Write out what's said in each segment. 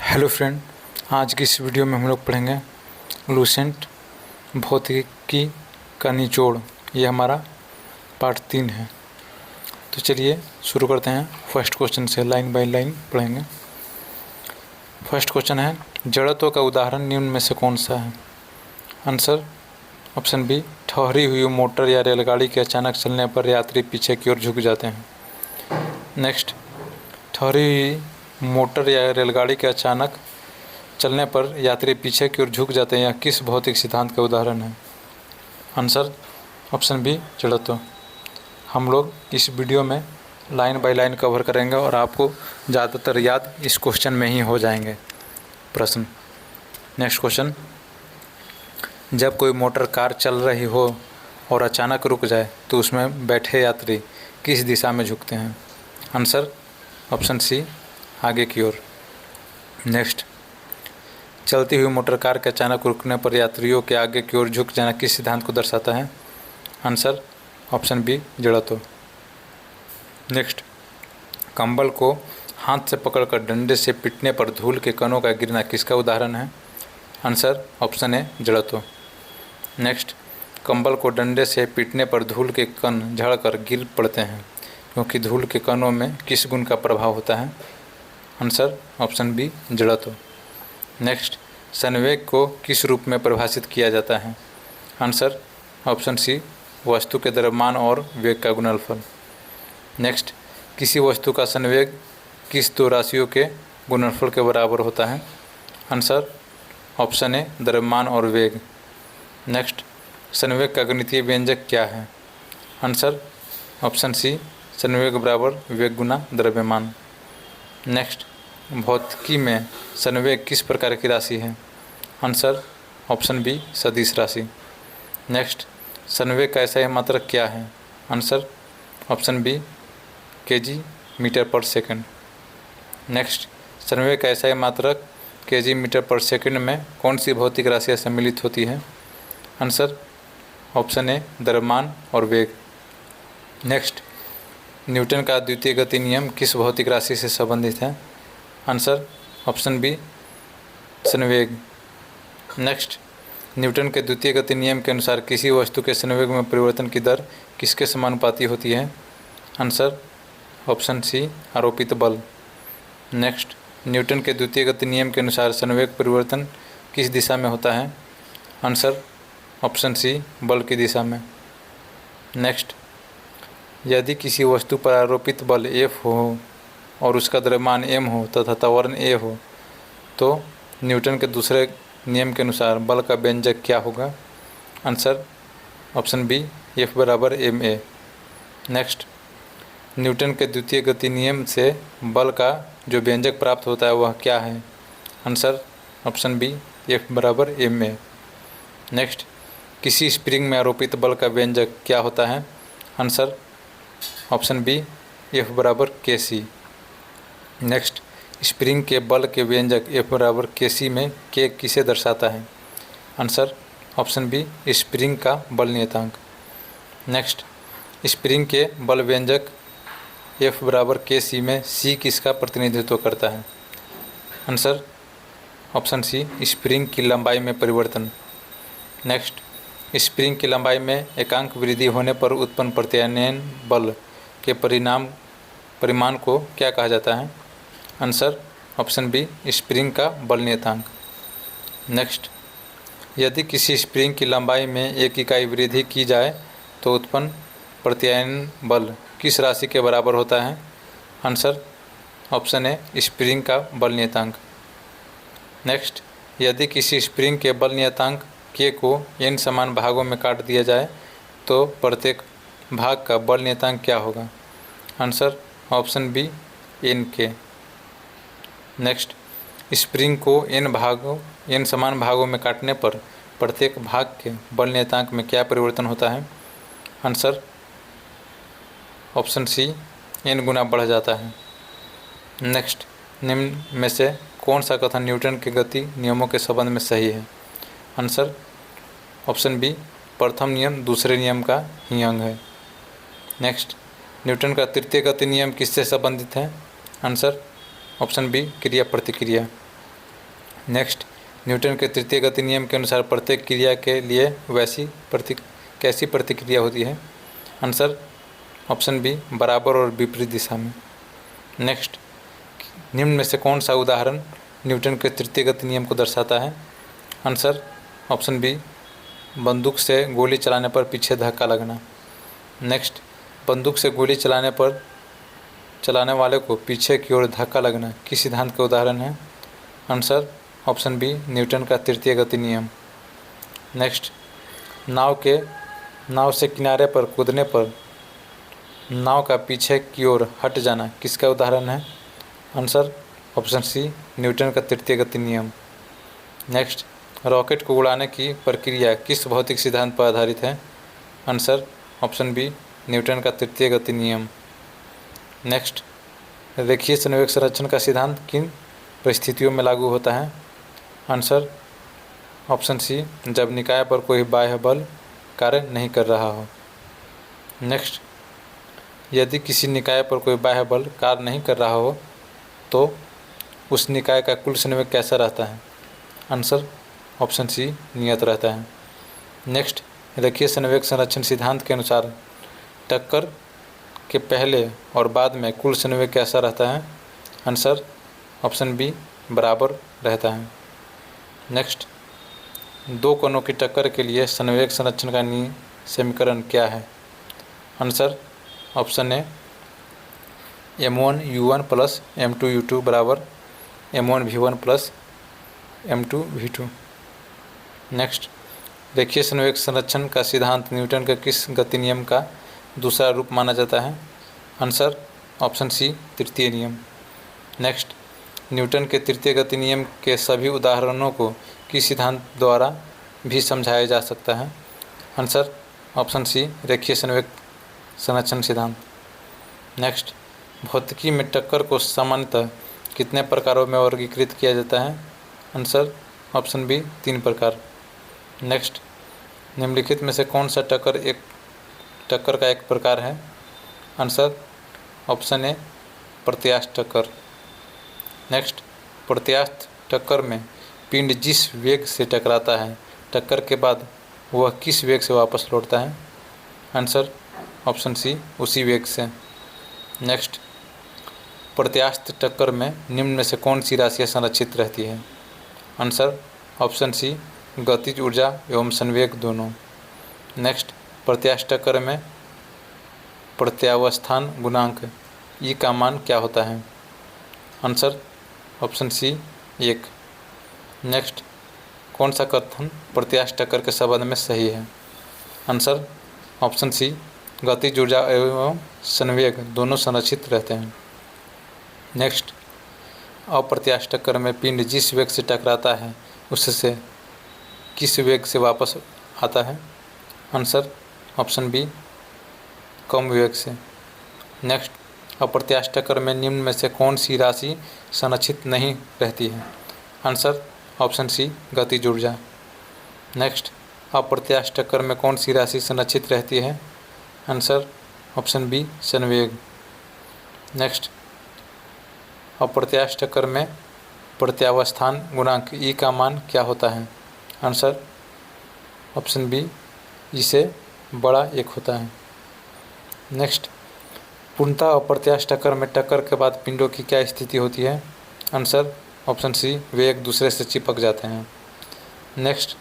Hello friend, आज की इस वीडियो में हम लोग पढ़ेंगे लूसेंट भौतिकी का निचोड़। ये हमारा पार्ट 3 है। तो चलिए शुरू करते हैं। फर्स्ट क्वेश्चन से लाइन बाय लाइन पढ़ेंगे। फर्स्ट क्वेश्चन है, जड़त्व का उदाहरण निम्न में से कौन सा है? आंसर ऑप्शन बी, ठहरी हुई मोटर या रेलगाड़ी के अचानक चलने पर यात्री पीछे की ओर झुक जाते हैं। नेक्स्ट, ठहरी हुई मोटर या रेलगाड़ी के अचानक चलने पर यात्री पीछे की ओर झुक जाते हैं, यह किस भौतिक सिद्धांत का उदाहरण है? आंसर ऑप्शन बी, जड़त्व। हम लोग इस वीडियो में लाइन बाय लाइन कवर करेंगे और आपको ज़्यादातर याद इस क्वेश्चन में ही हो जाएंगे प्रश्न। नेक्स्ट क्वेश्चन, जब कोई मोटर कार चल रही हो और अचानक रुक जाए तो उसमें बैठे यात्री किस दिशा में झुकते हैं? आंसर ऑप्शन सी, आगे की ओर। नेक्स्ट, चलती हुई मोटर कार के अचानक रुकने पर यात्रियों के आगे की ओर झुक जाना किस सिद्धांत को दर्शाता है? आंसर ऑप्शन बी, जड़त्व। नेक्स्ट, कंबल को हाथ से पकड़कर डंडे से पीटने पर धूल के कणों का गिरना किसका उदाहरण है? आंसर ऑप्शन ए, जड़त्व। नेक्स्ट, कंबल को डंडे से पीटने पर धूल के कण झड़कर गिर पड़ते हैं क्योंकि धूल के कणों में किस गुण का प्रभाव होता है? आंसर ऑप्शन बी, जड़त्व। नेक्स्ट, संवेग को किस रूप में परिभाषित किया जाता है? आंसर ऑप्शन सी, वस्तु के द्रव्यमान और वेग का गुणनफल। नेक्स्ट, किसी वस्तु का संवेग किस दो राशियों के गुणनफल के बराबर होता है? आंसर ऑप्शन ए, द्रव्यमान और वेग। नेक्स्ट, संवेग का गणितीय व्यंजक क्या है? आंसर ऑप्शन सी, संवेग बराबर वेग गुना द्रव्यमान। नेक्स्ट, भौतिकी में संवेग किस प्रकार की राशि है? आंसर ऑप्शन बी, सदिश राशि। नेक्स्ट, संवेग का ऐसा मात्रक क्या है? Answer option B, KG metre पर सेकंड। नेक्स्ट, संवेग का ऐसा मात्रक केजी मीटर पर सेकंड में कौन सी भौतिक राशियाँ सम्मिलित होती है? आंसर ऑप्शन ए, द्रव्यमान और वेग। नेक्स्ट, न्यूटन का द्वितीय गति नियम किस भौतिक राशि से संबंधित है? आंसर ऑप्शन बी, संवेग। नेक्स्ट, न्यूटन के द्वितीय गति नियम के अनुसार किसी वस्तु के संवेग में परिवर्तन की दर किसके समानुपाती होती है? आंसर ऑप्शन सी, आरोपित बल। नेक्स्ट, न्यूटन के द्वितीय गति नियम के अनुसार संवेग परिवर्तन किस दिशा में होता है? आंसर ऑप्शन सी, बल की दिशा में। नेक्स्ट, यदि किसी वस्तु पर आरोपित बल F हो और उसका द्रव्यमान m हो तथा त्वरण a हो तो न्यूटन के दूसरे नियम के अनुसार बल का व्यंजक क्या होगा? आंसर ऑप्शन बी, F बराबर ma। नेक्स्ट, न्यूटन के द्वितीय गति नियम से बल का जो व्यंजक प्राप्त होता है वह क्या है? आंसर ऑप्शन बी, F बराबर ma। नेक्स्ट, किसी स्प्रिंग में आरोपित बल का व्यंजक क्या होता है? आंसर ऑप्शन बी, F बराबर kc। नेक्स्ट, स्प्रिंग के बल के व्यंजक F बराबर kc में k किसे दर्शाता है? आंसर ऑप्शन बी, स्प्रिंग का बल नियतांक। नेक्स्ट, स्प्रिंग के बल व्यंजक F बराबर kc में c किसका प्रतिनिधित्व करता है? आंसर ऑप्शन सी, स्प्रिंग की लंबाई में परिवर्तन। नेक्स्ट, स्प्रिंग की लंबाई में एकांक वृद्धि होने पर उत्पन्न प्रत्यानयन बल के परिमाण को क्या कहा जाता है? आंसर ऑप्शन बी, स्प्रिंग का बल नियतांक। नेक्स्ट, यदि किसी स्प्रिंग की लंबाई में एक इकाई वृद्धि की जाए तो उत्पन्न प्रत्यानयन बल किस राशि के बराबर होता है? आंसर ऑप्शन ए, स्प्रिंग का बल नियतांक। नेक्स्ट, यदि किसी स्प्रिंग के बल नियतांक k को n समान भागों में काट दिया जाए तो प्रत्येक भाग का बल नियतांक क्या होगा? Answer option B, nk। Next, spring को n समान भागों में काटने पर प्रत्येक भाग के बल नियतांक में क्या परिवर्तन होता है? आंसर ऑप्शन सी, n गुना बढ़ जाता है। नेक्स्ट, निम्न में से कौन सा कथन न्यूटन के गति नियमों के संबंध में सही है? आंसर ऑप्शन बी, प्रथम नियम दूसरे नियम का ही अंग है। नेक्स्ट, न्यूटन का तृतीय गति नियम किससे संबंधित है? आंसर ऑप्शन बी, क्रिया प्रतिक्रिया। नेक्स्ट, न्यूटन के तृतीय गति नियम के अनुसार प्रत्येक क्रिया के लिए कैसी प्रतिक्रिया होती है? आंसर ऑप्शन बी, बराबर और विपरीत दिशा में। नेक्स्ट, निम्न में से कौन सा उदाहरण न्यूटन के तृतीय गति नियम को दर्शाता है? आंसर ऑप्शन बी, बंदूक से गोली चलाने पर पीछे धक्का लगना। नेक्स्ट, बंदूक से गोली चलाने वाले को पीछे की ओर धक्का लगना किस सिद्धांत का उदाहरण है? आंसर ऑप्शन बी, न्यूटन का तृतीय गति नियम। नेक्स्ट, नाव से किनारे पर कूदने पर नाव का पीछे की ओर हट जाना किसका उदाहरण है? आंसर ऑप्शन सी, न्यूटन का तृतीय गति नियम। नेक्स्ट, रॉकेट को उड़ाने की प्रक्रिया किस भौतिक सिद्धांत पर आधारित है? आंसर ऑप्शन बी, न्यूटन का तृतीय गति नियम। नेक्स्ट, रेखीय संवेग संरक्षण का सिद्धांत किन परिस्थितियों में लागू होता है? आंसर ऑप्शन सी, जब निकाय पर कोई बाह्य बल कार्य नहीं कर रहा हो। नेक्स्ट, यदि किसी निकाय पर कोई बाह्य बल कार्य नहीं कर रहा हो तो उस निकाय का कुल संवेग कैसा रहता है? आंसर ऑप्शन सी, नियत रहता है। नेक्स्ट, रेखीय संवेग संरक्षण सिद्धांत के अनुसार टक्कर के पहले और बाद में कुल संवेग कैसा रहता है? आंसर ऑप्शन बी, बराबर रहता है। नेक्स्ट, दो कणों की टक्कर के लिए संवेग संरक्षण का समीकरण क्या है? आंसर ऑप्शन ए, m1u1 प्लस m2u2 बराबर m1v1 प्लस m2v2। नेक्स्ट, रेखीय संवेग संरक्षण का सिद्धांत न्यूटन के किस गति नियम का दूसरा रूप माना जाता है? आंसर ऑप्शन सी, तृतीय नियम। नेक्स्ट, न्यूटन के तृतीय गति नियम के सभी उदाहरणों को किस सिद्धांत द्वारा भी समझाया जा सकता है? आंसर ऑप्शन सी, रेखीय संवेग संरक्षण सिद्धांत। नेक्स्ट, भौतिकी में टक्कर को सामान्यतः कितने प्रकारों में वर्गीकृत किया जाता है? आंसर ऑप्शन बी, 3 प्रकार। नेक्स्ट, निम्नलिखित में से कौन सा टक्कर का एक प्रकार है? आंसर ऑप्शन ए, प्रत्यास्थ टक्कर। नेक्स्ट, प्रत्यास्थ टक्कर में पिंड जिस वेग से टकराता है टक्कर के बाद वह किस वेग से वापस लौटता है? आंसर ऑप्शन सी, उसी वेग से। नेक्स्ट, प्रत्यास्थ टक्कर में निम्न में से कौन सी राशियाँ संरक्षित रहती है? आंसर ऑप्शन सी, गतिज ऊर्जा एवं संवेग दोनों। नेक्स्ट, प्रत्यास्थ टक्कर में प्रत्यावस्थान गुणांक ई का मान क्या होता है? आंसर ऑप्शन सी, 1। नेक्स्ट, कौन सा कथन प्रत्यास्थ टक्कर के संबंध में सही है? आंसर ऑप्शन सी, गतिज ऊर्जा एवं संवेग दोनों संरक्षित रहते हैं। नेक्स्ट, अप्रत्यास्थ टक्कर में पिंड जिस वेग से टकराता है उससे किस वेग से वापस आता है? आंसर ऑप्शन बी, कम वेग से। नेक्स्ट, अप्रत्यास्थ टक्कर में निम्न में से कौन सी राशि संरक्षित नहीं रहती है? आंसर ऑप्शन सी, गतिज ऊर्जा। नेक्स्ट, अप्रत्यास्थ टक्कर में कौन सी राशि संरक्षित रहती है? आंसर ऑप्शन बी, संवेग। नेक्स्ट, अप्रत्यास्थ टक्कर में प्रत्यावस्थान गुणांक ई का मान क्या होता है? आंसर ऑप्शन बी, ई से बड़ा 1 होता है। नेक्स्ट, पूर्णतः अप्रत्यास्थ टक्कर में टक्कर के बाद पिंडों की क्या स्थिति होती है? आंसर ऑप्शन सी, वे एक दूसरे से चिपक जाते हैं। नेक्स्ट,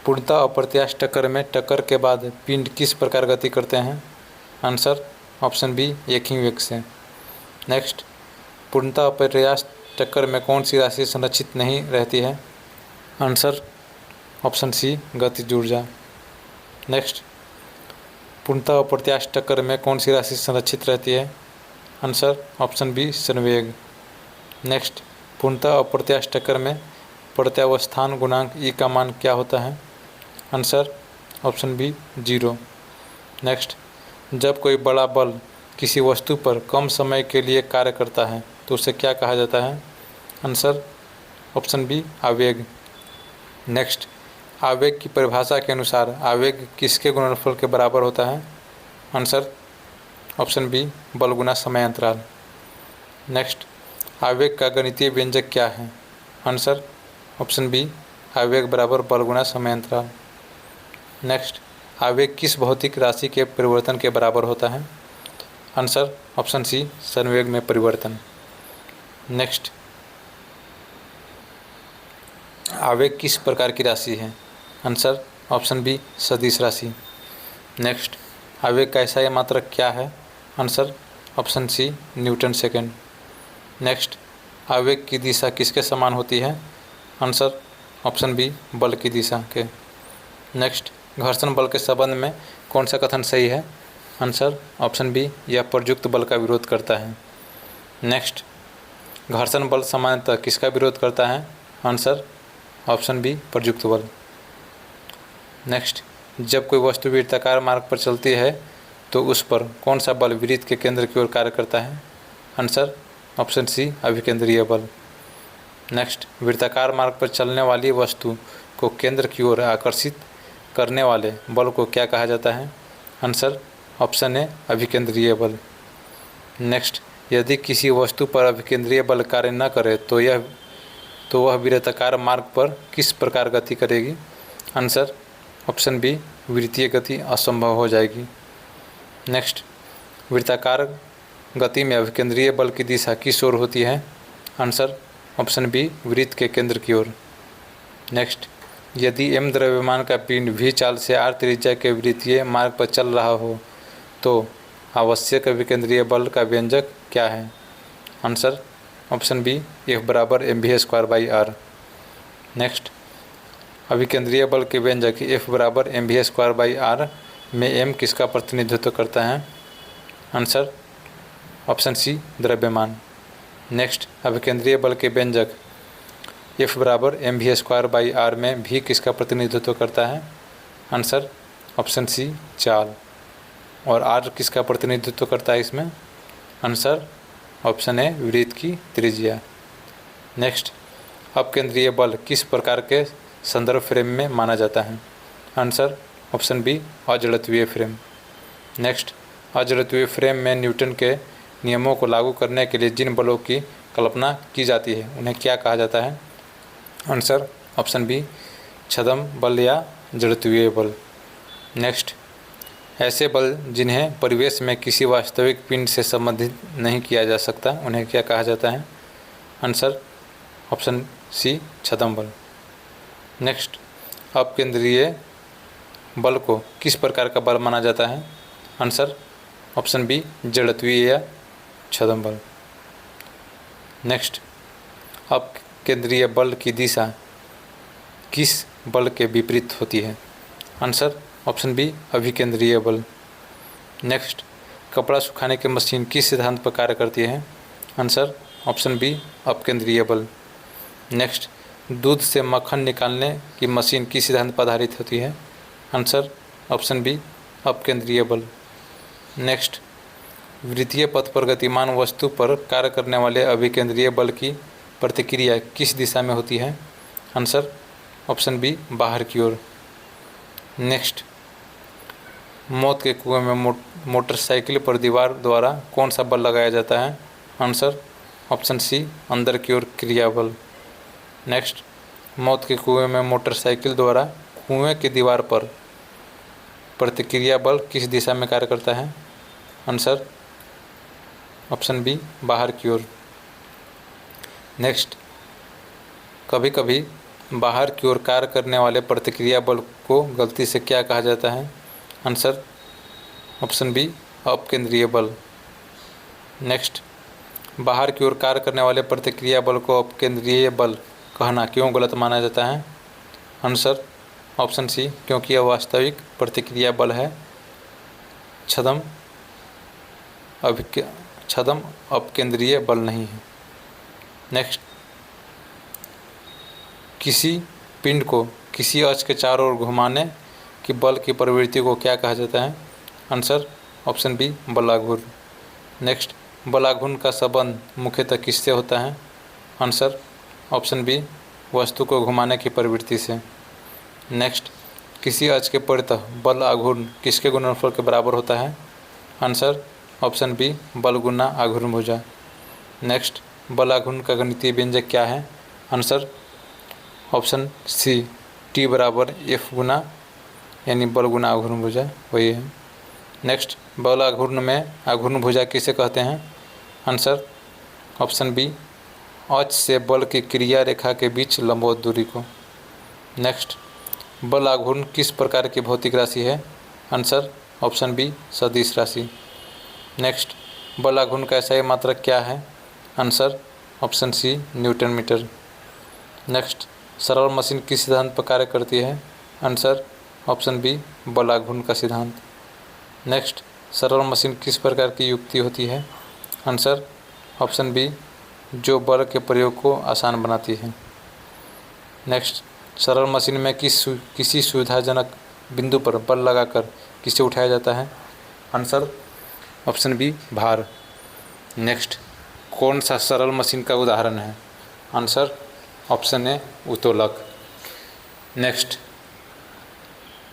पूर्णतः अप्रत्यास्थ टक्कर में टक्कर के बाद पिंड किस प्रकार गति करते हैं? आंसर ऑप्शन बी, एक ही वेग से। नेक्स्ट, पूर्णतः अप्रत्यास्थ टक्कर में कौन सी राशि संरक्षित नहीं रहती है? आंसर ऑप्शन सी, गतिज ऊर्जा। नेक्स्ट, पूर्णतः अप्रत्यास्थ टक्कर में कौन सी राशि संरक्षित रहती है? आंसर ऑप्शन बी, संवेग। नेक्स्ट, पूर्णतः अप्रत्यास्थ टक्कर में प्रत्यावस्थान गुणांक ई का मान क्या होता है? Answer option B, 0। नेक्स्ट, जब कोई बड़ा बल किसी वस्तु पर कम समय के लिए कार्य करता है तो उसे क्या कहा जाता है? आंसर ऑप्शन बी, आवेग। नेक्स्ट, आवेग की परिभाषा के अनुसार आवेग किसके गुणनफल के बराबर होता है? आंसर ऑप्शन बी, बल गुना समय अंतराल। नेक्स्ट, आवेग का गणितीय व्यंजक क्या है? आंसर ऑप्शन बी आवेग बराबर बल गुना समय अंतराल। नेक्स्ट, आवेग किस भौतिक राशि के परिवर्तन के बराबर होता है? आंसर ऑप्शन सी संवेग में परिवर्तन। नेक्स्ट, आवेग किस प्रकार की राशि है? आंसर ऑप्शन बी सदिश राशि। नेक्स्ट, आवेग का ऐसा मात्रक क्या है? Answer option C newton second. Next, आवेग की दिशा किसके समान होती है? आंसर ऑप्शन बी बल की दिशा के। नेक्स्ट, घर्षण बल के संबंध में कौन सा कथन सही है? आंसर ऑप्शन बी यह प्रयुक्त बल का विरोध करता है। नेक्स्ट, घर्षण बल सामान्यतः किसका विरोध करता है? आंसर ऑप्शन बी प्रयुक्त बल। नेक्स्ट, जब कोई वस्तु वृत्ताकार मार्ग पर चलती है तो उस पर कौन सा बल वृत्त के केंद्र की ओर कार्य करता है? आंसर ऑप्शन सी अभिकेंद्रीय बल। नेक्स्ट, वृत्ताकार मार्ग पर चलने वाली वस्तु को केंद्र की ओर आकर्षित करने वाले बल को क्या कहा जाता है? आंसर ऑप्शन ए अभिकेंद्रीय बल। नेक्स्ट, यदि किसी वस्तु पर अभिकेंद्रीय बल कार्य न करे तो वह वृत्ताकार मार्ग पर किस प्रकार गति करेगी? आंसर ऑप्शन बी वृत्तीय गति असंभव हो जाएगी। नेक्स्ट, वृत्ताकार गति में अभिकेंद्रीय बल की दिशा किस ओर होती है? आंसर ऑप्शन बी वृत्त के केंद्र की ओर। नेक्स्ट, यदि m द्रव्यमान का पिंड v चाल से r त्रिज्या के वृत्तीय मार्ग पर चल रहा हो तो आवश्यक अभिकेंद्रीय बल का व्यंजक क्या है? आंसर ऑप्शन बी F बराबर mv²/r। नेक्स्ट, अभिकेंद्रीय बल के व्यंजक F बराबर mv²/r में m किसका प्रतिनिधित्व करता है? आंसर ऑप्शन सी द्रव्यमान। नेक्स्ट, अभिकेंद्रीय बल के व्यंजक F बराबर mv²/r में v किसका प्रतिनिधित्व करता है? आंसर ऑप्शन सी चाल। और r किसका प्रतिनिधित्व करता है इसमें? आंसर ऑप्शन ए वृत्त की त्रिज्या। नेक्स्ट, अपकेंद्रीय बल किस प्रकार के संदर्भ फ्रेम में माना जाता है? आंसर ऑप्शन बी अजड़त्वीय फ्रेम। नेक्स्ट, अजड़त्वीय फ्रेम में न्यूटन के नियमों को लागू करने के लिए जिन बलों की कल्पना की जाती है उन्हें क्या कहा जाता है? आंसर ऑप्शन बी छद्म बल या जड़त्वीय बल। नेक्स्ट, ऐसे बल जिन्हें परिवेश में किसी वास्तविक पिंड से संबंधित नहीं किया जा सकता उन्हें क्या कहा जाता है? आंसर ऑप्शन सी छद्म बल। नेक्स्ट, अपकेंद्रीय बल को किस प्रकार का बल माना जाता है? आंसर ऑप्शन बी जड़त्वीय या छद्म बल। नेक्स्ट, अपकेंद्रीय बल की दिशा किस बल के विपरीत होती है? आंसर ऑप्शन बी अभिकेंद्रीय बल। नेक्स्ट, कपड़ा सुखाने की मशीन किस सिद्धांत पर कार्य करती है? आंसर ऑप्शन बी अपकेंद्रीय बल। नेक्स्ट, दूध से मक्खन निकालने की मशीन किस सिद्धांत पर आधारित होती है? आंसर ऑप्शन बी अपकेंद्रीय बल। नेक्स्ट, वृत्तीय पथ पर गतिमान वस्तु पर कार्य करने वाले अभिकेंद्रीय बल की प्रतिक्रिया किस दिशा में होती है? आंसर ऑप्शन बी बाहर की ओर। नेक्स्ट, मौत के कुएं में मोटरसाइकिल पर दीवार द्वारा कौन सा बल लगाया जाता है? आंसर ऑप्शन सी अंदर की ओर क्रिया बल। नेक्स्ट, मौत के कुएं में मोटरसाइकिल द्वारा कुएं की दीवार पर प्रतिक्रिया बल किस दिशा में कार्य करता है? आंसर ऑप्शन बी बाहर की ओर। नेक्स्ट, कभी कभी बाहर की ओर कार्य करने वाले प्रतिक्रिया बल को गलती से क्या कहा जाता है? आंसर ऑप्शन बी अपकेंद्रीय बल। नेक्स्ट, बाहर की ओर कार्य करने वाले प्रतिक्रिया बल को अपकेंद्रीय बल कहना क्यों गलत माना जाता है? आंसर ऑप्शन सी क्योंकि यह वास्तविक प्रतिक्रिया बल है, छद्म अपकेंद्रीय बल नहीं है। नेक्स्ट, किसी पिंड को किसी अक्ष के चारों ओर घुमाने की बल की प्रवृत्ति को क्या कहा जाता है? आंसर ऑप्शन बी बलाघूर्ण। नेक्स्ट, बलाघूर्ण का संबंध मुख्यतः किससे होता है? आंसर ऑप्शन बी वस्तु को घुमाने की प्रवृत्ति से। नेक्स्ट, किसी अक्ष के परितः बल आघूर्ण किसके गुणनफल के बराबर होता है? आंसर ऑप्शन बी बल गुना आघूर्ण भुजा। नेक्स्ट, बल आघूर्ण का गणितीय व्यंजक क्या है? आंसर ऑप्शन सी टी बराबर एफ गुना यानी बल गुना आघूर्ण भुजा वही है। नेक्स्ट, बल आघूर्ण में आघूर्ण भुजा किसे कहते हैं? आंसर ऑप्शन बी अक्ष से बल की क्रिया रेखा के बीच लंबवत दूरी को। नेक्स्ट, बल आघूर्ण किस प्रकार की भौतिक राशि है? आंसर ऑप्शन बी सदिश राशि। नेक्स्ट, बल आघूर्ण का एसआई मात्रक क्या है? Answer option C newton metre. Next, सरल मशीन किस सिद्धांत पर कार्य करती है? आंसर ऑप्शन बी बल आघूर्ण का सिद्धांत। नेक्स्ट, सरल मशीन किस प्रकार की युक्ति होती है? आंसर ऑप्शन बी जो बल के प्रयोग को आसान बनाती है। नेक्स्ट, सरल मशीन में किसी सुविधाजनक बिंदु पर बल लगाकर किसे उठाया जाता है? आंसर ऑप्शन बी भार। नेक्स्ट, कौन सा सरल मशीन का उदाहरण है? आंसर ऑप्शन ए उत्तोलक। नेक्स्ट,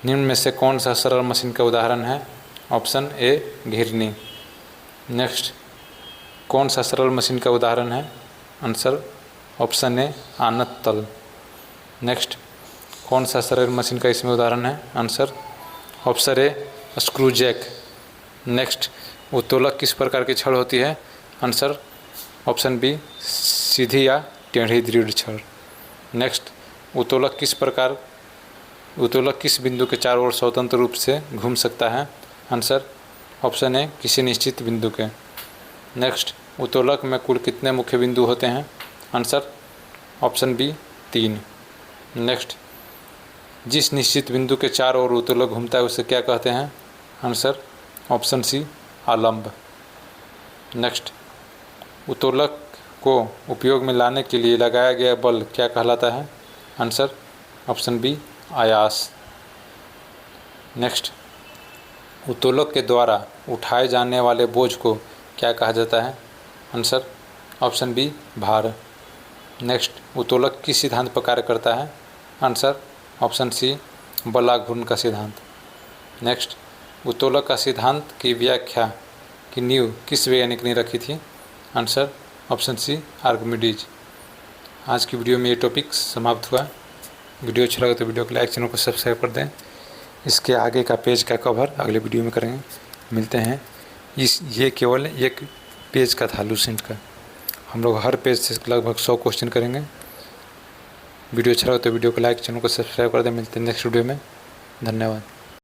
निम्न में से कौन सा सरल मशीन का उदाहरण है? Option A घिरनी। नेक्स्ट, कौन सा सरल मशीन का उदाहरण है? आंसर ऑप्शन ए आनत तल। नेक्स्ट, कौन सा सरल मशीन का इसमें उदाहरण है? Answer option A screw jack. Next, उत्तोलक किस प्रकार की छड़ होती है? आंसर ऑप्शन बी सीधी या टेढ़ी दृढ़ छड़। नेक्स्ट, उत्तोलक किस बिंदु के चारों ओर स्वतंत्र रूप से घूम सकता है? आंसर ऑप्शन ए किसी निश्चित बिंदु के। नेक्स्ट, उत्तोलक में कुल कितने मुख्य बिंदु होते हैं? Answer option B 3। नेक्स्ट, जिस निश्चित बिंदु के चारों ओर उत्तोलक घूमता है उसे क्या कहते हैं? आंसर ऑप्शन सी आलंब। नेक्स्ट, उत्तोलक को उपयोग में लाने के लिए लगाया गया बल क्या कहलाता है? आंसर ऑप्शन बी आयास। नेक्स्ट, उत्तोलक के द्वारा उठाए जाने वाले बोझ को क्या कहा जाता है? आंसर ऑप्शन बी भार। नेक्स्ट, उत्तोलक किस सिद्धांत पर कार्य करता है? आंसर ऑप्शन सी बल आघूर्ण का सिद्धांत। नेक्स्ट, उत्तोलक का सिद्धांत की व्याख्या की नींव किस वैज्ञानिक ने रखी थी? Answer option C Archimedes. आज की वीडियो में ये टॉपिक समाप्त हुआ। वीडियो अच्छा लगा तो वीडियो को लाइक, चैनल को सब्सक्राइब कर दें। इसके आगे का पेज का कवर अगले वीडियो में करेंगे। मिलते हैं। ये केवल एक पेज का था लूसेंट का। हम लोग हर पेज से लगभग 100 क्वेश्चन करेंगे। वीडियो अच्छा लगा तो वीडियो को लाइक, चैनल को सब्सक्राइब कर दें। मिलते हैं नेक्स्ट वीडियो में। धन्यवाद।